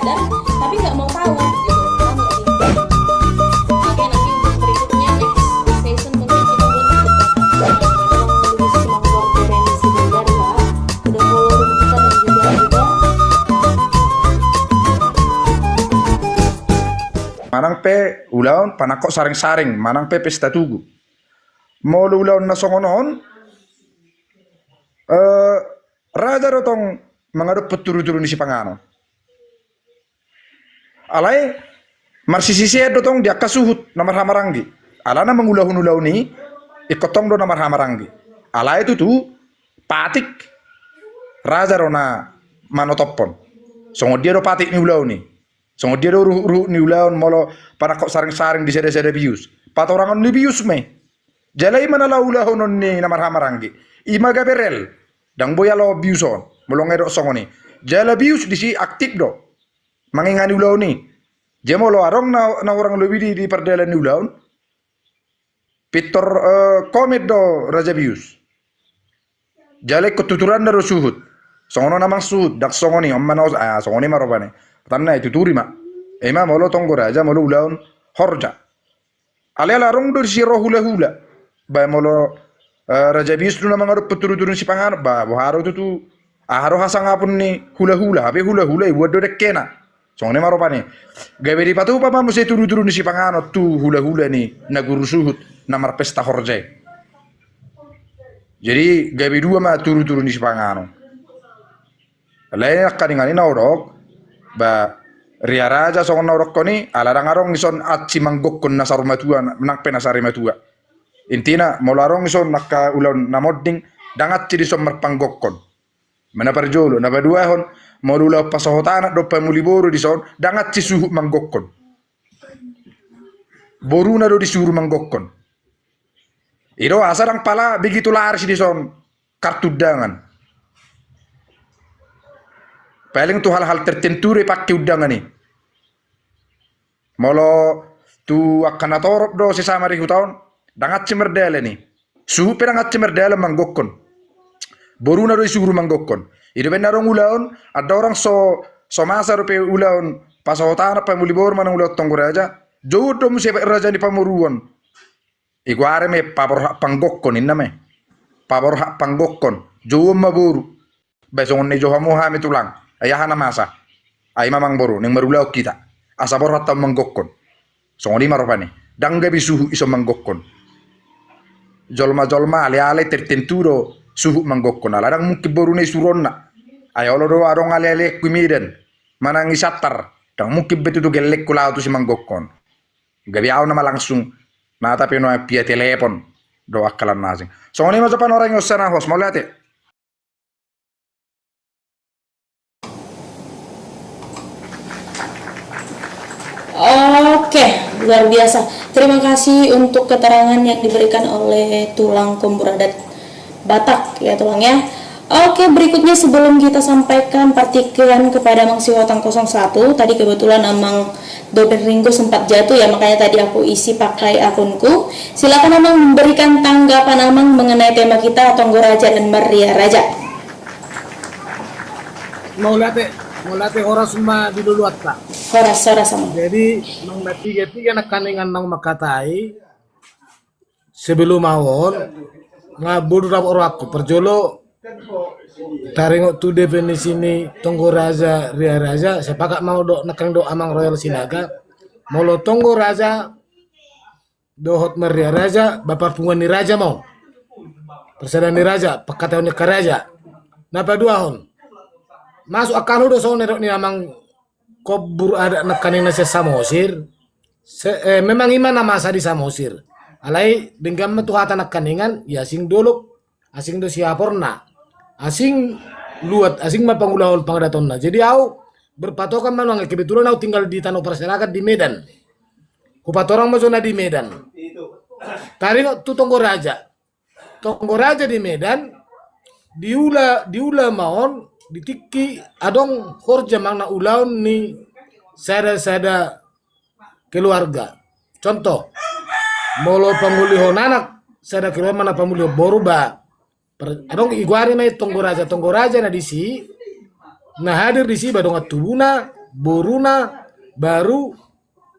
sadar tapi nggak mau tahu gitu. Paham nggak sih? Oke, nanti untuk berikutnya next session mungkin kita buat lebih semangat remisi belajar ya. Udah follow kita dan juga manang pe ulaon panakok saring-saring manang pe pesta tugu mo ulaon na songonon raja rotong mangadop peturu-turu ni si pangano alai marsisisi dotong dia kasuhut namar hamarangi alana mengulah-ulah ni ikotong do namar hamarangi alai itu tu patik raja rona manotopon songo dia do patik ni ulau ni songo dia do ruh ni ulaon molo panakok saring-saring di sede-sede bius patorangan ni bius me jalai manala ulahonon ni namar hamarangi ima gaberel dang boya lo biuson molong edo songo ni jala bius di si aktif do mangingani ulaon ni jemolo arong na orang lebih di perdelan ni ulaon pitor komit do raja bius jale ketuturan daro suhut songono namang suhut dak songo ni omma no songo ni marobane tanna itu turi ma ema molo tonggo raja molo ulaon horja alela rong do si rohula-hula ba molo raja bius tu namang ado peturu-turu si pangan ba haro tu haro hasang apun ni hula-hula habe hula-hula ibu do dekena songo ni marobane gabe di patu pa muse turu-turu ni si pangano tu hula-hula ni naguru suhut namar pesta horja jadi gabe dua ma turu-turu ni si pangano lain kadingani na orok ba ria raja songon norok koni alarang arong ison atsi manggokon na sarumatua nak penasari matua intina molarong ison nakka ulon namodding dangat ci dison marpanggokon mana parjolo na badua hon molula pasahotana do pamuliboru dison dangat ci suhu manggokon boruna do disuruh manggokon iro asarang pala begitu laris dison kartu dangan paling tu hal-hal tertentu pakai undangan ni molo tu akan atorop do sesama ribu tahun dangat cimerdele ni suhu perangat cimerdele manggokon boruna do disuruh manggokon itu benar orang ulaon ada orang so masa rupe ulaon pasahotana pamulibor manang ulaon tonggo raja jauh do musibah raja di pamuruan iguare me pabor hak panggokon inna me pabor hak panggokon jauh maburu besongon ni johamu hami tulang ayahana masa ay mamang boru ning marulaw kita asabor hatta manggokon songo di maropani dangga bisuhu iso manggokon jolma ale tertenturo suhu manggokon alarang mungkin boru ne suronna ay olo arong ale kumiden manang isatar dang mungkin betu gelek kula tu si manggokon gabi aw nama langsung na tapi no pia telepon do akalan nasing songo ni masapan orang yosana hos mau lihat ya. Oke, luar biasa. Terima kasih untuk keterangan yang diberikan oleh tulang Kombradat Batak ya tulang ya. Oke, berikutnya sebelum kita sampaikan partikian kepada Mang Siwotang 01, tadi kebetulan Amang Dober Ringo sempat jatuh ya, makanya tadi aku isi pakai akunku. Silakan Amang memberikan tanggapan Amang mengenai tema kita Tonggo Raja dan Maria Raja. Mau latih horas semua di dulu atta. Horas sama. Jadi nang tiga nak kaningan nang makatai sebelum mawon ngabur rap aku perjolo taringok tu definisi ni Tonggo Raja Ria Raja sepakat mau do nakang do amang Royal Sinaga molo Tonggo Raja dohot Maria Raja bapak pungan ni Raja mau persediaan ni Raja pakataon ni Karaja napa dua hon masuk akal udah soal nerok ni amang kobur ada nekanin nasi samosir memang imana masa di samosir alai dengan metuhatan nekaningan ya asing dolok asing do siaporna asing luat asing mapangulahon pangdatonna jadi au berpatokan manuang kebetulan au tinggal di tanah perserakat di Medan kupatorang mazona di Medan tadi tu Tonggo Raja di Medan diula maon ditiki adong horja mangna ulaun ni sada keluarga contoh molo pamulihon anak sada keluarga mana pamulih boruba adong iguari mai Tonggo Raja na disi na hadir disi badong atubuna boruna baru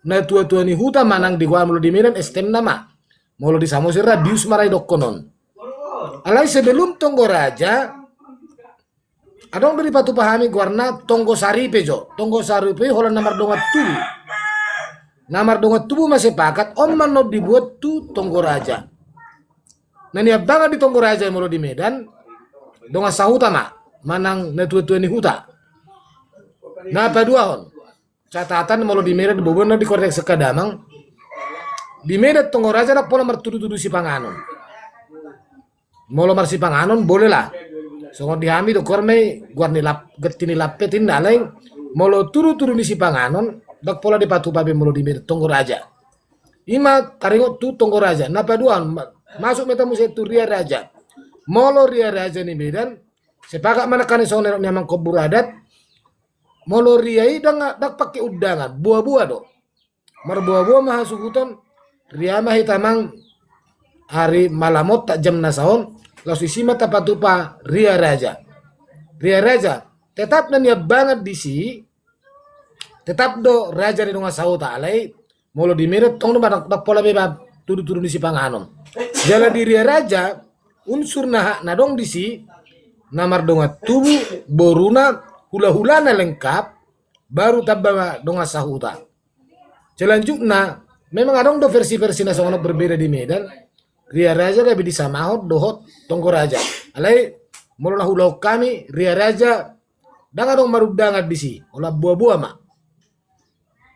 na tua-tua ni huta manang di gua mulu di Medan estem nama mulu di Samosir radius marai dokonon alai sebelum Tonggo Raja adong beri patu pahami guarna Tonggo Saripe jo Tonggo Saripe hola namar dongat tubuh masih pakat om mano dibuat tu Tonggo Raja nah niat banget di Tonggo Raja mulu di Medan dongat sahuta mak manang na tua-tua ni huta nah apa dua on catatan mau di Medan bobona di korek sekadamang di Medan Tonggo Raja nak pola mertudu-tudu si panganon mau mar si panganon boleh lah songon dihami do korme guarni lap getini lapetin daleng mau turu-turu di si panganon dak pola di patu pabe mau di Medan Tonggo Raja ima taringot tu Tonggo Raja napa dua masuk meta musetu Ria Raja molo Ria Raja ni Medan sepakat mana kan songon nerok nyamang kubur adat molo riai dak pakai undangan buah-buah do mar buah-buah mah sukuton ria mah hitamang hari malamot tak jam nasaon langsung sima tapatupa Ria Raja tetap nanya banget di si tetap do raja di donga sauta alai molo di Medan tong do dak pola beba tudu-tudu di si panganon jala di Ria Raja unsur nah nadong di si namar donga tubuh boruna hula-hulana lengkap baru tabba donga sahuta. Selanjutnya memang ada do versi-versi nasional berbeda di Medan. Ria Raja lebih disamahot dohot Tonggo Raja. Alai mulai hulau kami Ria Raja dan ada marudangan di si olah buah-buah mak.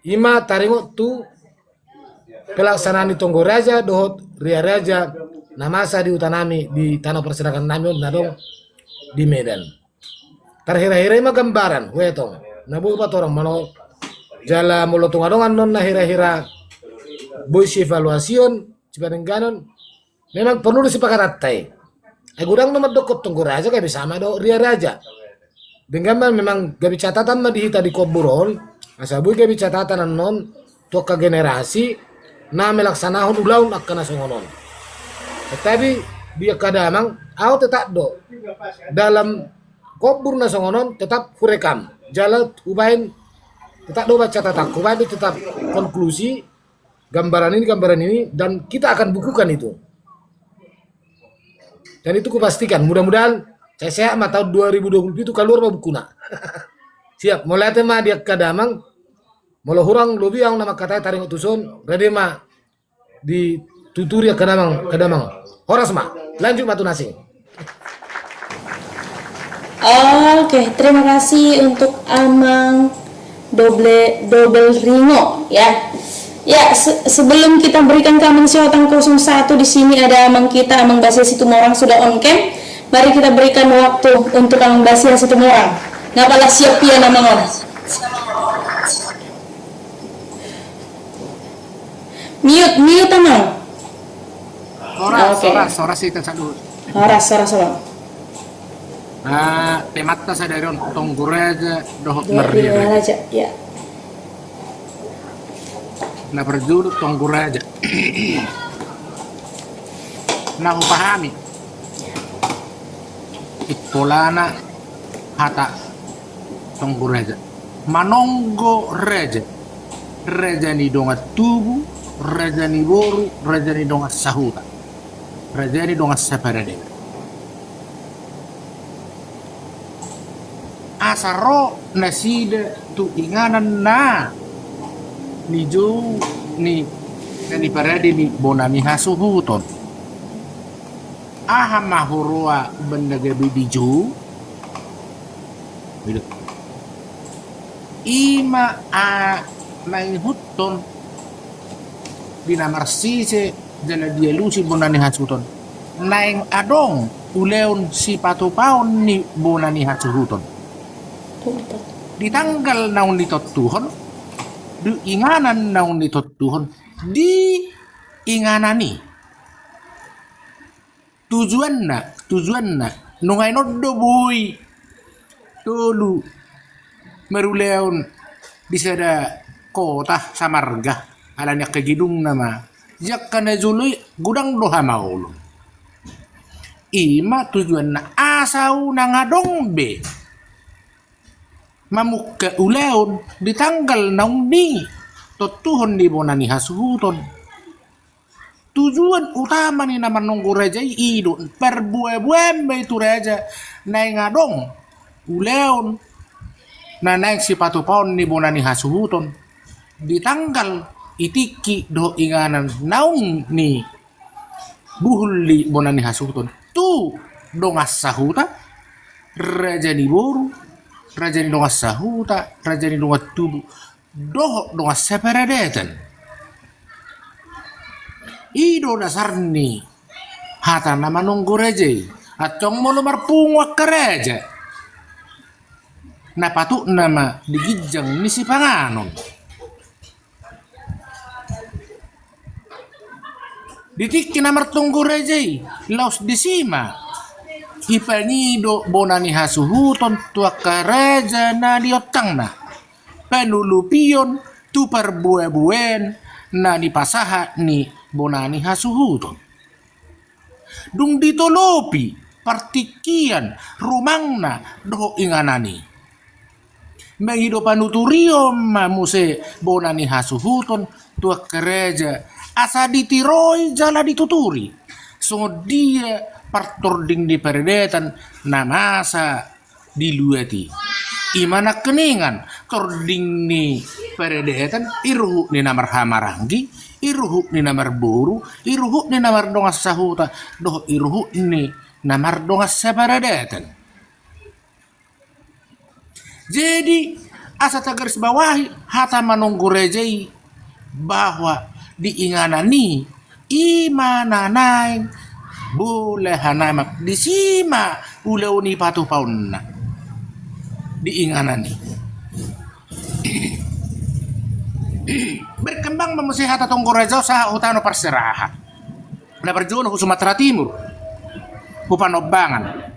Ima taringot tu pelaksanaan di Tonggo Raja dohot Ria Raja namasa di utanami di tanah perserakan nami nadong di Medan. Terhira-hira mah gambaran, wetong. Nabu pa torong mano jala mulotong adongan non na hira-hira boys evaluation cibareng ganon. Memang perlu disepakati. Gudang nomor dokot Tonggo Raja kayak sama do Ria Raja. Dengan memang gabi catatan mah dihita di koburon, asabu gabi catatan non toka generasi na melaksanahon ulaun akan nasongonon. Tetapi dia kadang au tetap do dalam kobur nasongonon tetap kurekam jalan ubahin tetap do baca catatan ubahin tetap konklusi gambaran ini dan kita akan bukukan itu dan itu kupastikan mudah-mudahan saya mah tahun 2020 itu keluar buku nak siap mulai tema dia kadamang mulai hurang lobi yang nama katanya taring utusun rade mah di tuturi kadamang horas mah lanjut matu nasi. Oke, terima kasih untuk Amang Double Ringo ya. Ya, sebelum kita berikan ke Amang Siotang 01 di sini ada Amang kita, Amang Basia Situmorang sudah on cam. Mari kita berikan waktu untuk Amang Basia Situmorang. Ngapalah siap ya Amang on. Mute Amang. Horas kita satu. Horas. Tematta sa dari Tonggo Raja dohot Ria Maria. Raja, ya. Na berjudul Tonggo Raja. Na upahami. Itolana hata Tonggo Raja. Manonggo Raja. Raja ni donga tubu, Raja ni boru, Raja ni donga sahuta. Raja ni donga saparade. Asaro nasida tu inganan na ni jo ni parade ni bonami hasuhuton aha mahurua benda gabi di jo ima a main huton binamarsise jala dia lusi bonani hasuton naing adong uleon si patupaon ni bonani hasuhuton di tanggal naun ditot Tuhan di inganan naun ditot Tuhan di inganani tujuan na nungai noddo boy tolu meruleon di sada kota Samarga alanya kegidung nama jak kana jului gudang doha maulun ima tujuan na asau nangadong be mamuka uleon di tanggal naung ni totuhon di bonani hasuhuton. Tujuan utama ni naman nunggu reja idon perbuai-buai itu reja naing ngadong uleon na naing si patupon ni bonani hasuhuton di tanggal itiki do inganan naung ni buhuli bonani hasuhuton tu dongas sahuta raja ni boru raja ni dongas sahuta raja ni dongas tubuh doh dongas seperedetan ido dasarni hata nama nunggu reje atong mo lumarpungwak ka reje na patuk nama digijang ni si panganon ditiki na martunggu reje laos disima ipanido bonani hasuhuton tuak ka reje na diotang na penulupion tu perbuai-buen na ni pasaha ni bonani hasuhuton. Dung ditolopi partikian rumangna do inganani. Mengido panuturio mamuse bonani hasuhuton tua kereja asa ditiroi jala dituturi. So dia partording di peredetan namasa dilueti. Imana keningan tording ni peredetan iruhu ni namar hamaranggi iruhu ni namar buru iruhu ni namar dongas sahuta doh iruhu ni namar dongas seperedetan. Jadi asa garis bawahi hata manunggu rejei bahwa diinganani imana naing boleh hanamak disima uleuni patu paunna diinganani berkembang memusi hata tonggo reja sa hutano perseraha na berjono ku Sumatera Timur ku Panobangan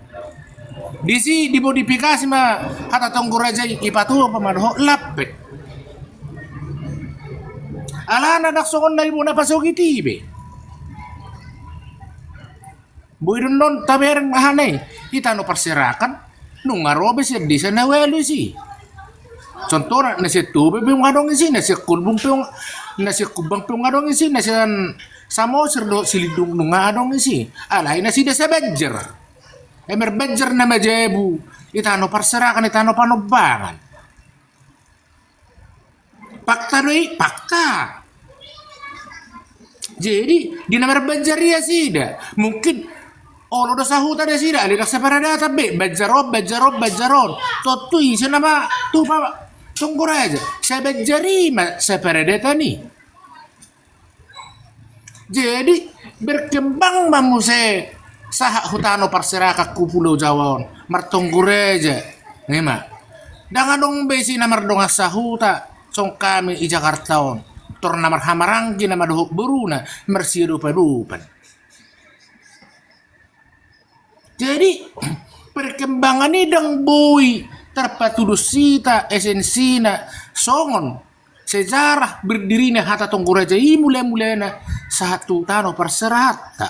disi dimodifikasi ma hata tonggo reja ipatu pamadoh lapet alana daksongon na ibu na pasogi tibe buidun non tabereng mahane itano perserakan nung ngarobe siya di sa nawelo si. Contohnya nasi tube piung ngadong isi nasi kulbung piung nasi kubang piung ngadong isi nasi samo serdo silidung nung ngadong isi. Alay nasi desa benjer. Emer benjer na majebu itano perserakan itano panobangan. Pakta doi pakta. Jadi di nomor benjer ya sih dah mungkin oh lo sahuta de sida ali separadata be bajaron totu isi nama tu pa tunggu aja saya bajari ma separadata nih jadi berkembang mamuse sah hutano parseraka ku Pulau Jawa martunggu aja nih dengan dong besi namar dong sahuta song kami i Jakarta on tor namar hamaranggi nama dohuk beruna mersido padupan. Jadi perkembangan ini dang boy terpatudusita esensina songon sejarah berdirinya hata tonggo raja i mulai-mulainya satu tano perserata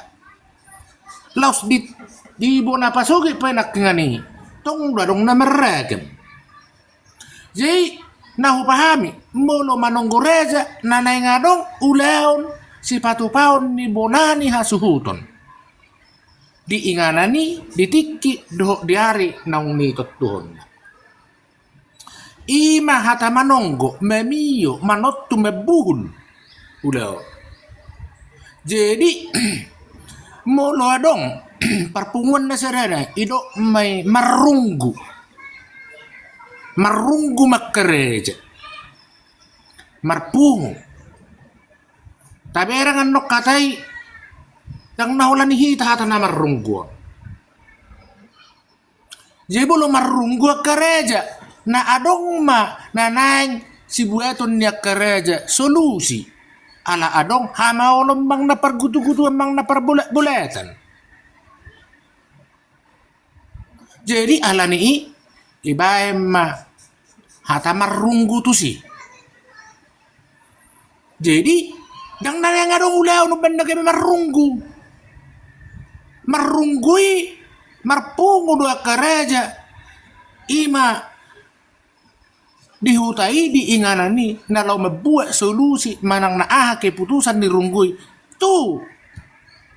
laos di bona pasogi penak ngani tong dong nameragem jadi nahu pahami molo manonggo raja nanay ngadong uleon si patupaon ni bonani hasuhuton diinganani ditiki doh diari naung ni totuhon ima hata manonggo memio manottu mebuhun udah jadi molo adong perpunguan na serena ido may marunggu makkereja marpungu tapi erangan nok katai yang nahulan hita hata na marunggu jadi belum marunggu kereja na adong ma na naing si buaton niya kereja solusi ala adong hamao lembang na pergutu-gutu emang na perbulet-buletan jadi ala ni ibae ma hata marunggu tu si jadi yang nanya ngadong ulah no benda kami marunggui marpungu dua kereja ima dihutai diinganani nalau membuat solusi manang na keputusan dirunggui tu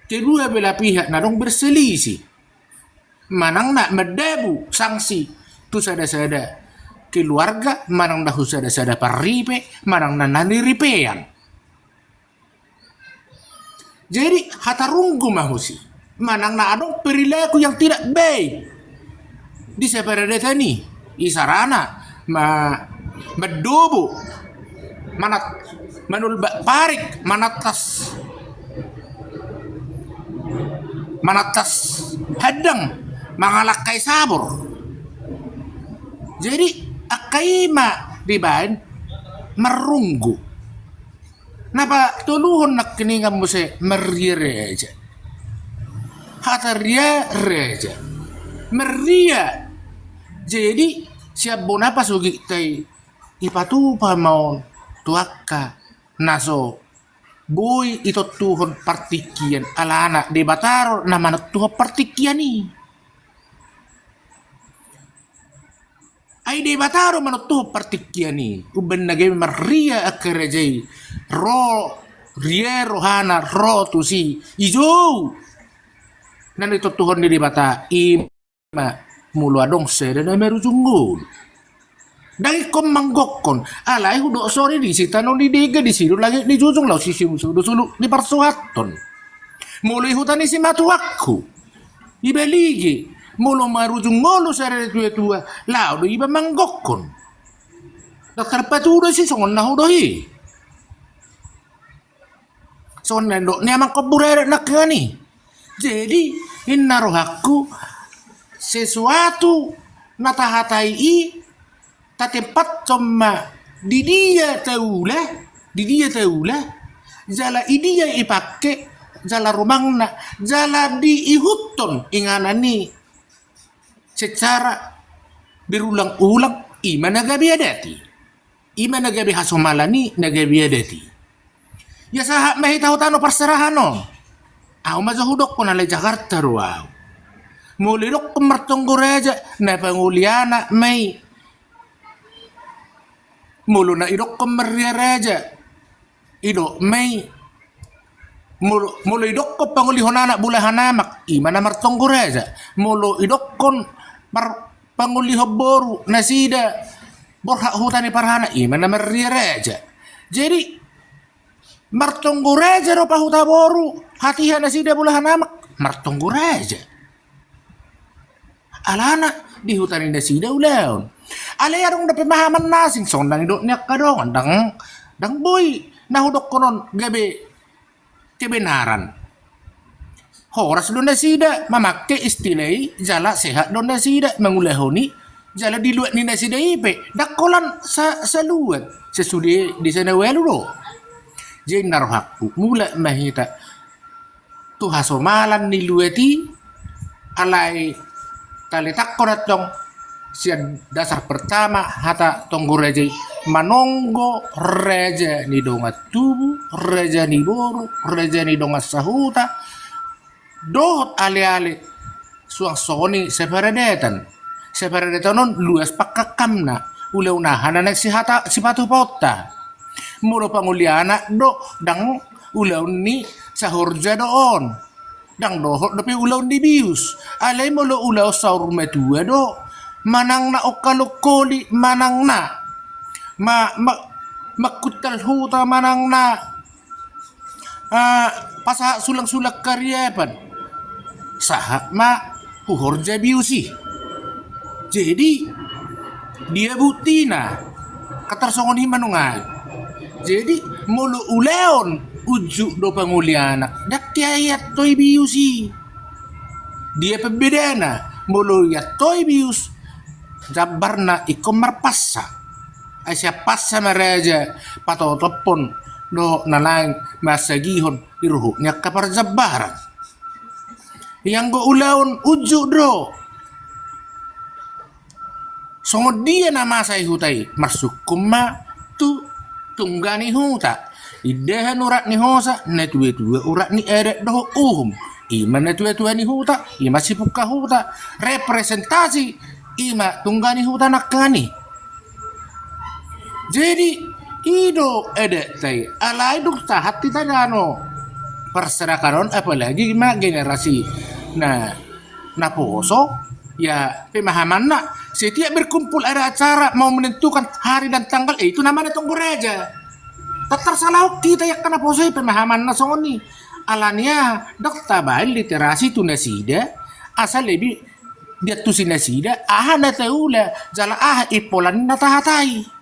kedua belah pihak narong berselisih manang nak medebu sanksi tu sada-sada keluarga manang dah sada-sada paripe manang na naniripean. Jadi hatarunggu mahusi manang na adong perilaku yang tidak baik di separadeta ni isarana medobo manulbak parik manatas hadang mangalakai sabur. Jadi akaima dibain merunggu napa tuluhon nak keningam muse meriereja hataria reja meria. Jadi siap bonapa sugi tay ipatupa maon tuaka naso boy ito tuhon partikian alana de bataro na manat tuha partikian ni ay de bataro manat tuha partikian ni uben nagay maria akerejay ro riero hana ro tu si ijo nan ito tuhon ni de bata ima mulu adong seda na meru junggul dahil kom manggokon alay hudo sorry di sita no di dega di sido lagi di jujung law sisi sudo sulu di parsuaton mulai hutani si matuakku ibeligi mulu marujung mulu sare tua law do iba manggokon dokter patudo si songon na hudo hi son nendo ni amang koburere nakani. Jadi inarohaku sesuatu natahatai tatempat cuma di dia tahulah jala idia ipake jala rumangna jala diihutton inganani secara berulang-ulang ima nagabi hasomalani nagabi adati ya sahak mahitahu tano persarahano au mazahudok ko nalay Jakarta ruaw mulirok kemertonggo reja na panguliana may mulu na idok kemeria reja idok may mulu idok ko pangulihon anak bulahan amak imana martonggo reja mulu idok kon panguliho boru nasida borhak hutani parhana imana meria reja. Jadi martonggo reja ropa huta boru hatihan nasida bulahan amak martonggo reja alana di hutan indah sida ulaun alay adong dapat pemahaman nasing son dan idok nyak kadong dang boy nah udok konon gabe kebenaran horas donda sida memakai istilai jala sehat donda sida mengulahoni jala di luat ninda sida ipe dakolan saluat sesudi di sana welu do jeng narohakku mula mahita tu hasomalan ni lueti alay talitak korat dong sian dasar pertama hata tonggo reja manonggo reja ni dongat tubu reja ni boru reja ni dongat sahuta dohot ale-ale suang soni separadetan non luas pakakamna ulah-unahan na si patu pota muro panguliana do dang ulah ni sahurja doon dang dohot dapi ulaw di bius alay mo lo ulaw sa urmetua do manang na okalokoli manang na makutal huta manang na pasa sulang-sulak karyapan saha ma puhorja biusi. Jadi dia butina katarsongon himanungan jadi mulu uleon ujuk do panguliana dak tiayat toy biusi dia pembedana mulu ya toy bius jabarna ikomar passa asya passa maraja patotopon do nalang masagihon iruhnya kapar jabaran yang go ulaon ujuk do songo dia nama saya hutai masuk kuma tu tunggani huta idehan urat ni hosa na tuwe-tuwe urat ni eret doh ima na tuwe-tuwe ni huta ima sipuka huta representasi ima tunggani huta nakani Jadi ido edek tay alai duk tahat kita dano perserakan apalagi mak generasi nah poso ya pemahaman nak setiap berkumpul ada acara mau menentukan hari dan tanggal itu namanya tunggu raja tak tersalah kita ya kena poso pemahaman na songoni alania dok tabail literasi tu nasida asal lebih dia tu sinasida na taula jala ipolan na tahatai.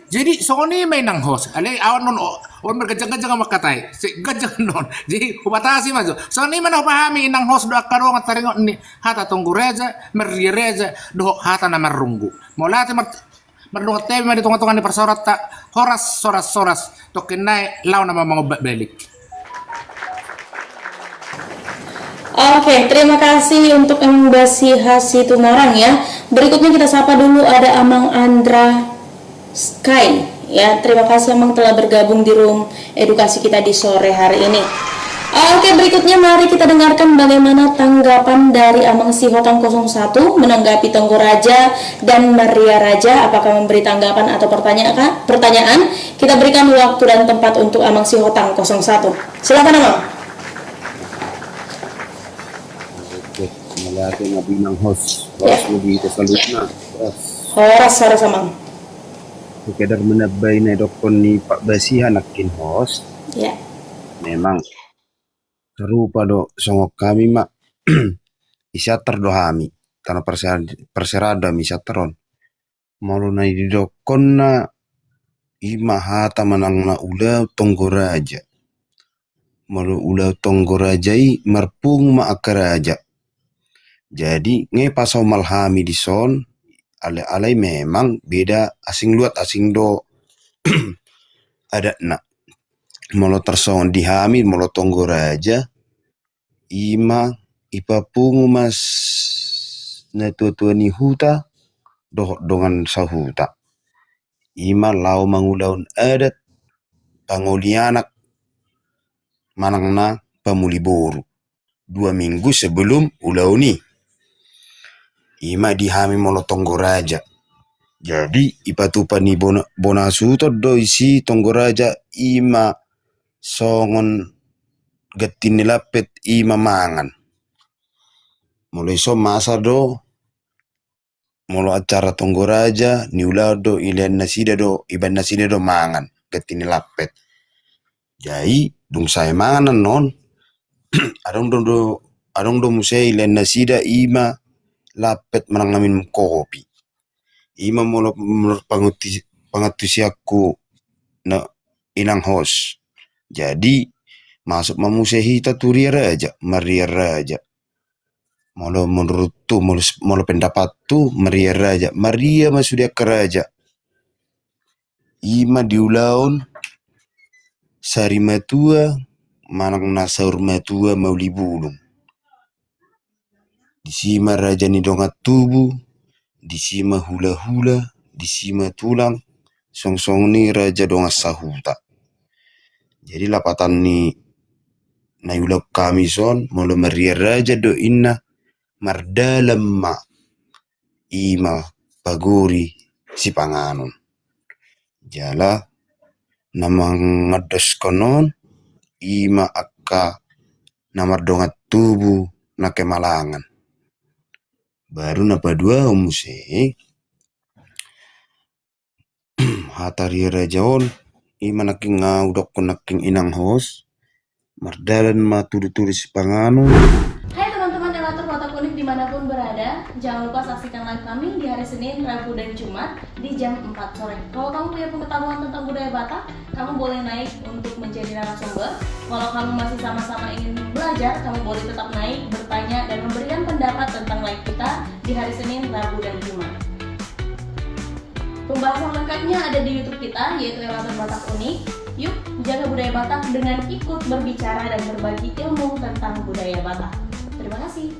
Jadi songoni may nang host. Alay awan non on mergajang-gajang ang makatay. Si gajang non. Jadi upatasi maso. Songoni man pahami nang host do akaro nga taringo ni hata tunggu reza, merreza do hata na marunggu. Molate mardungat tayo man tungan-tungan ni persorat ta horas soras to kinay law na mga balik. Oke, terima kasih untuk Embasi Hasitumorang ya. Berikutnya kita sapa dulu ada Amang Andra Sky ya, terima kasih Amang telah bergabung di room edukasi kita di sore hari ini. Oke, berikutnya mari kita dengarkan bagaimana tanggapan dari Amang Sihotang 01 menanggapi Tengku Raja dan Maria Raja. Apakah memberi tanggapan atau pertanyaan? Kita berikan waktu dan tempat untuk Amang Sihotang 01. Silakan Amang. Oke, melihat nabinang host lebih tersalutna. Horas Amang. Sekedar menabay na dokon ni Pak Basihan nakin host. Ya. Memang serupa do songok kami mak isyater do hami karena perserada isyateron. Malu na didokon na ima hata manang na ula tonggo raja. Malu ula tonggo rajai marpung ma akaraja. Jadi nge pasau malhami di son alai memang beda asing luat asing do ada nak molo tersong dihami molo tonggo raja ima ipapungu mas na tua ni huta do dongan sahuta ima lau mangulaun adat pangolianak manang na pamuli boru 2 minggu sebelum ulauni ima dihami molo tonggo raja. Jadi ipatupa ni bonasuto do isi tonggo raja ima songon gatin nilapet ima mangan. Molo iso masa do molo acara tonggo raja niula do iban nasida do mangan gatin nilapet. Jadi dung saya mangan non adong do musai ilen nasida ima lapet menangamin kopi. Ima molo pangatusi aku na inang host. Jadi masuk mamusehi turia raja, Maria Raja. Molo menurut tu molo pendapat tu Maria Raja. Maria masudia keraja. Ima diulaun sari matua manang nasaur matua mauli bulung. Disima raja ni dongat tubuh, disima hula-hula, disima tulang, song-song ni raja dongat sahuta. Jadi lapatan ni nayulak kami son, molo Maria Raja do inna mardalam ma ima paguri si panganon. Jala namang ngados konon ima akka namar dongat tubuh na kemalangan. Baru napa dua umuse hatari rajaon ima naking ngaudok ko naking inang hos mardalan maturi-turi si panganon. Hai teman-teman relator Watak Unik dimanapun berada, jangan lupa saksikan live kami di hari Senin, Rabu, dan Jumat di jam 4 sore. Kalau kamu punya pengetahuan tentang budaya Batak, kamu boleh naik untuk menjadi narasumber. Kalau kamu masih sama-sama ingin belajar, kamu boleh tetap naik, bertanya, dan memberikan pendapat tentang live kita di hari Senin, Rabu, dan Jumat. Pembahasan lengkapnya ada di YouTube kita, yaitu Relator Batak Unik. Yuk, jaga budaya Batak dengan ikut berbicara dan berbagi ilmu tentang budaya Batak. Terima kasih.